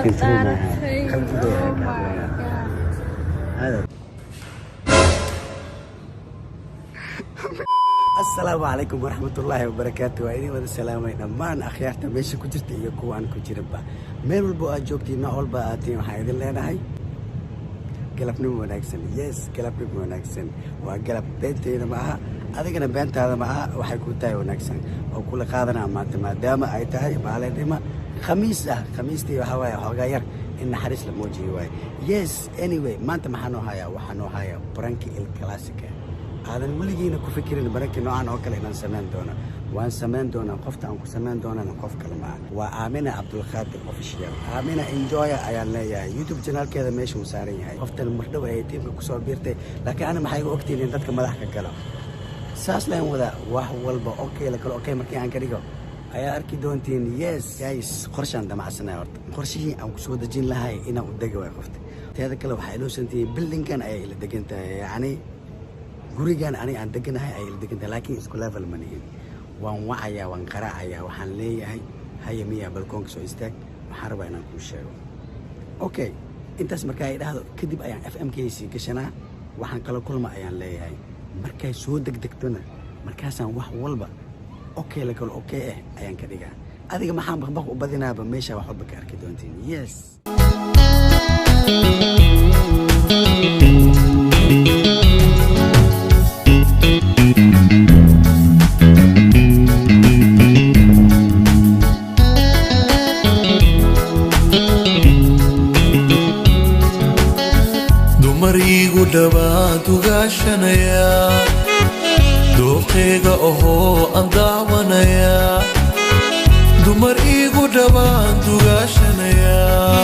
هذا السلام عليكم ورحمة الله وبركاته. وإني وذا سلامين أمان أخيارتا ماشي كجرت إياكو أنا كجربا ميل والبو أجوكتي نوع والبا آتين وحايد اللي أنا هاي قلب نمو ناكسن يس قلب نمو ناكسن وقلب بنتي معها أذكر بنت هذا معها وحيكون تاي وناكسن وكل قادنا ما دام أي تاي ما عليه ديما خميستي وحوايا حغير إن حريص لموجي واي يس anyway ما أنت محنو هايا برانكي الكلاسيكا هذا ولينا كفكرين برانكي نوعا أوكل إن سمان دونا وان سمان دونا قفت أنكو سمان دونا نقف كلمة وآمنة عبد الخالق أوفيشيال آمنة إنجويا أيان ليا يوتيوب channel كذا ماشي مسارين هاي قفت المحتوى هي تيم كسر بيرتي لكن أنا ما حيقول وقتي إن دتك ما ضحك كلام ساس لهم وذا والبا أوكي لكن أوكي مركي عن كريجو ayaa arki doontiin yes guys qorshaan damacsanay horta qorshihii aan ku soo dajin lahay inaan u daga way qofta teeda kale waxa ay loo santii buildingkan ay la degantahay yani gurigan aan deganahay ay la degantahay laakiin isku level ma nihin waan wacaya waan qaraacaya waxaan leeyahay haya miya balkoonka soo istaag waxaan rabaa inaan kuu sheego okay intaas markaa ay dhahdo kadib ayaan FMKC gashanaa waxaan kala kulma ayaan leeyahay markay soo degdegtona markaasaan wax walba اوكي لكل اوكي ايان كدغا اديga maxaan baqbaq u badinaaba meesha wax walba ka arki doontiin yes dumarigu dhawaad ugaashanaya دوقيغا اوهو انداوانايا دمر ايغو دبان دوغاشانايا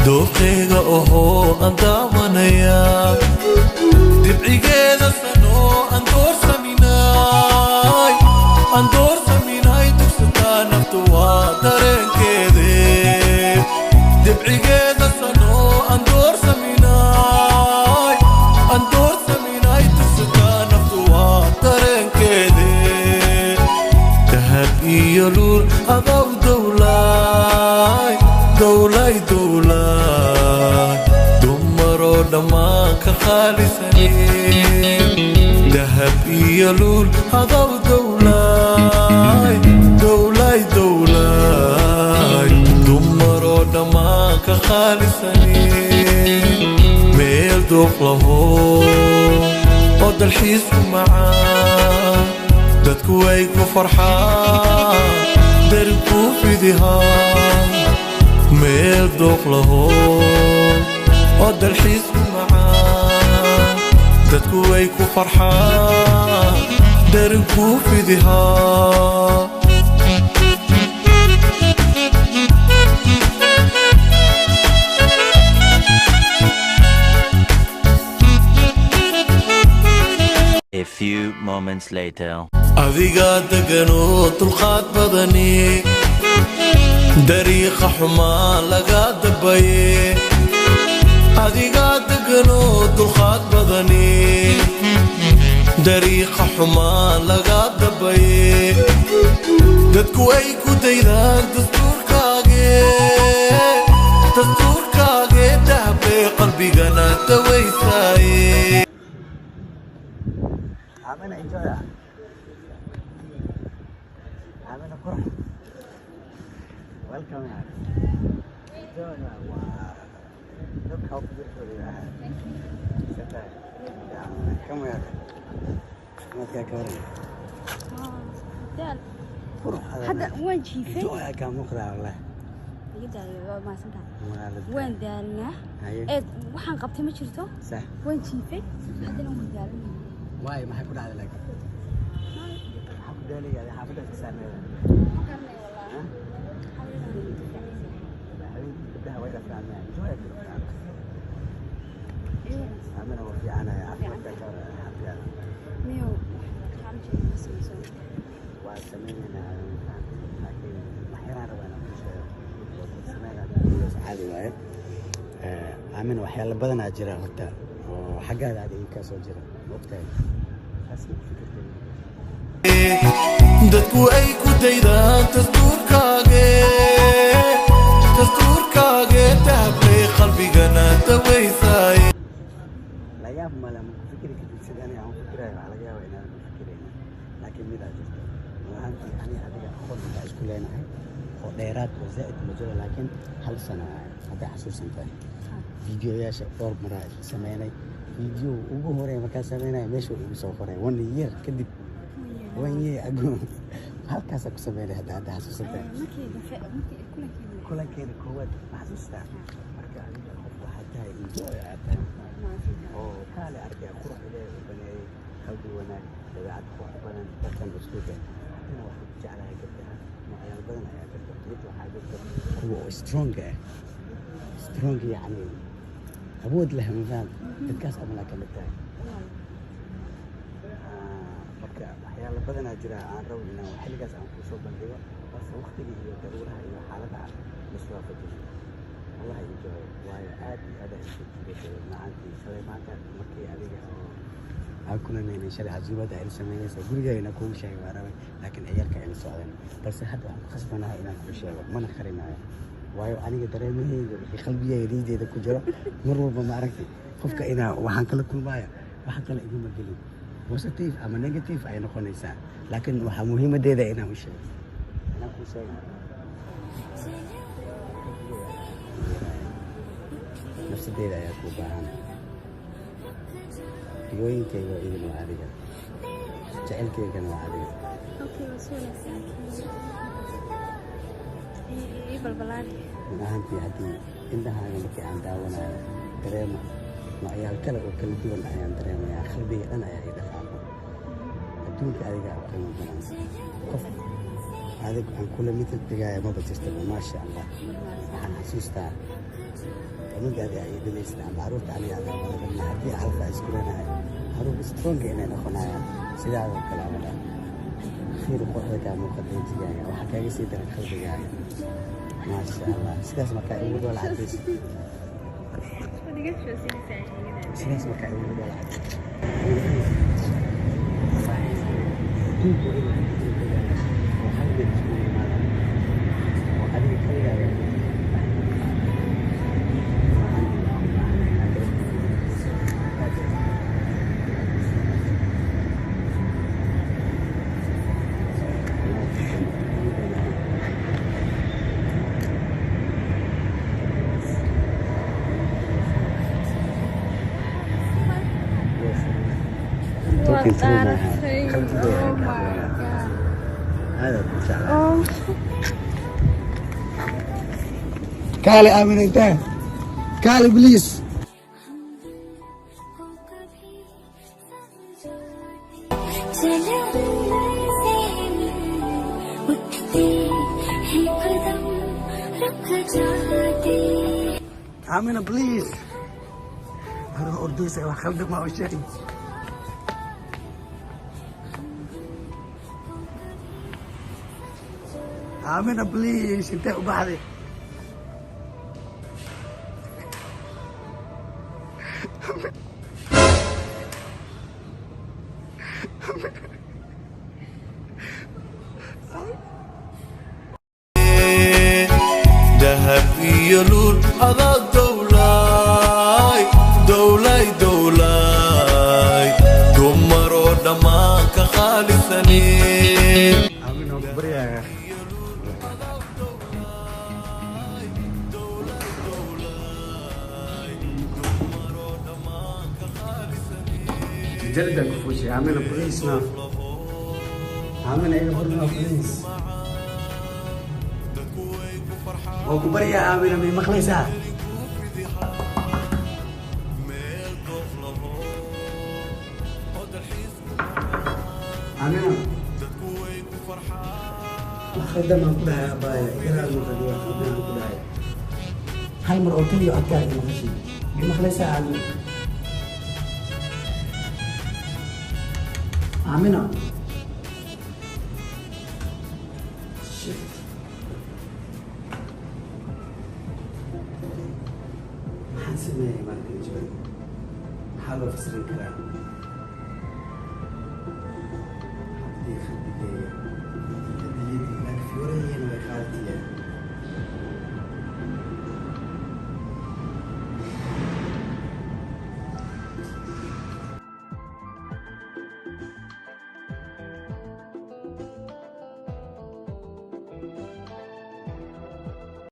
دوقيغا اوهو انداوانايا دبعيغيدا سنو اندور سميناي دوستا نفتوا دارين كيدي دبعيغيدا سنو اندور سميناي يلول أضاو دولاي دمرو دماك خالصني دهب يلول أضاو دولاي دمرو دماك خالصني ميل دوقلهو قد الحيس معاه dadku way ku farxaan darku fidiha meel dooq laho oo dalxiis macaan dadku way ku farxaan darku fidiha A few moments later adiga degano dulqaad badani dariiqa xumaa laga dabaye adiga degano dulqaad badani dariiqa xumaa laga dabaye dadku ay ku daydaan dastuurkaage dahabay qalbigana dawaysaaye آمنة إنجويا آمنة فرح welcome يا إنجويا look how beautiful you are come here ما فيها كوري فرح هذا وين شيفي إنجويا كان مخدع والله يقدر ما سمعت وين دارنا waxaan qabtay ma jirto صح وين شيفي hadana waan daalay واي ما حيكون على لك حافظ لي هذه حافظة تسامي ها بدها وين أفلام يعني شو هيك الأفلام أنا وفي أنا عفوا تكر حفلة ميو خارج المسلسل وسمينا لكن أحيانا وأنا مش سمينا عادي وايد آمن وحياة بدنا أجرا هتا وحاجة هذه كاسو جرا وقتها dadku ay ku daydaan dastuurkaaga yaab male ma ku fikiri kadib sida aniga aan fikirayo waxaa laga yaabaa inaan ku fikiraynin laakiin midaa jirto maahantii aniga adiga aqoon intaa isku leenahay oo dheeraad oo zaa'id ma jiro laakiin hal sano hadday xasuusan tahay fiidiyoyaasha dhowr maraa isla sameynay fiidiyo ugu horeeya markaa sameynaya meesha igu soo qoray 1 year kadib 1 year ago halkaasaa ku sameynay hadda xasuusan tahay kulankeeda koowaad ma xasuustaa marka adiga qof waxaa tahay enjoy aad tahay oo kaale arkaya qurux ilaahay u baneeyey qalbi wanaag dabeecad qurux badan dadkan usluuga hadina waxaan ku jeclahay gabdhaha noocyaal badan ayaa jirta mid waxaa jirta kuwa oo strong yacni awood leh mafaham dadkaas amalaa ka mid tahay marka waxyaalo badanaa jira aan rabo inaan xilligaas aan kuu soo bandhigo balse waqtigii iyo daruuraha iyo xaaladaha iswaafajiyay والله enjoy waayo aad iyo aad ay isku jiray macaantii shalay maanta markii adiga oo aan kuna meynay shalay casuumada ay sameynaysa gurigayna kugu sheegay waa rabay laakiin ciyaalka ay la socdeen balse hadda waxaan ku khasbanahay inaan kuu sheego mana qarinayo waayo aniga dareemahayga wixii qalbigayga riideeda ku jiro mar walba ma aragtay qofka inaa waxaan kala kulmaya waxa kale iguma gelin positive ama negative ay noqonaysaa laakiin waxaa muhiimadeeda inaan u sheego inaan kuu sheego nafsadeeda ayaa kuu baahan riyooyinkayga waa idin waa adiga jacaylkaygana waa adiga maahantii haddii indhahaaga markii aan daawanayo dareema noocyaal kale oo kala duwan ayaan dareemayaa qalbiga dhan ayaa i dhaqaaqo adduunka adiga qiimo badan qof adig aan kula mid dhigaya maba jirtaba maasha allah waxaan xasuustaa anigaadi ay dhimaysay ama caruurta aniga adaa madadana haddii halkaa isku leenahay caruur stronga inay noqonayaan sidaadoo kale amada fiir quruxda kaa muuqata wejigaaga waxaa kaaga sii daran qalbigaaga maasha allah sidaas markaa igu dhoola cadayso sidaas markaa igu dhoola Kali Amin انت Kali please Amin please هروح أردوس وأخلدك ما أشيء Amin please انت وبعدي dahab iyo lul adaa dowlay dumaroo dhammaan ka qaalisanin Amin oo bariyaga جلدك فوشي عامل بوليس نا عامل ايه برنا بوليس وكبريا عامل من مخلصة عامل خدمة كلها بايا كلها المخدوة خدمة كلها هاي مرأتي أكاد المخشي بمخلصة عامل Amina. Shit. Maxaan sameeyay markan joogo? Maxaa loo fasirin karaa?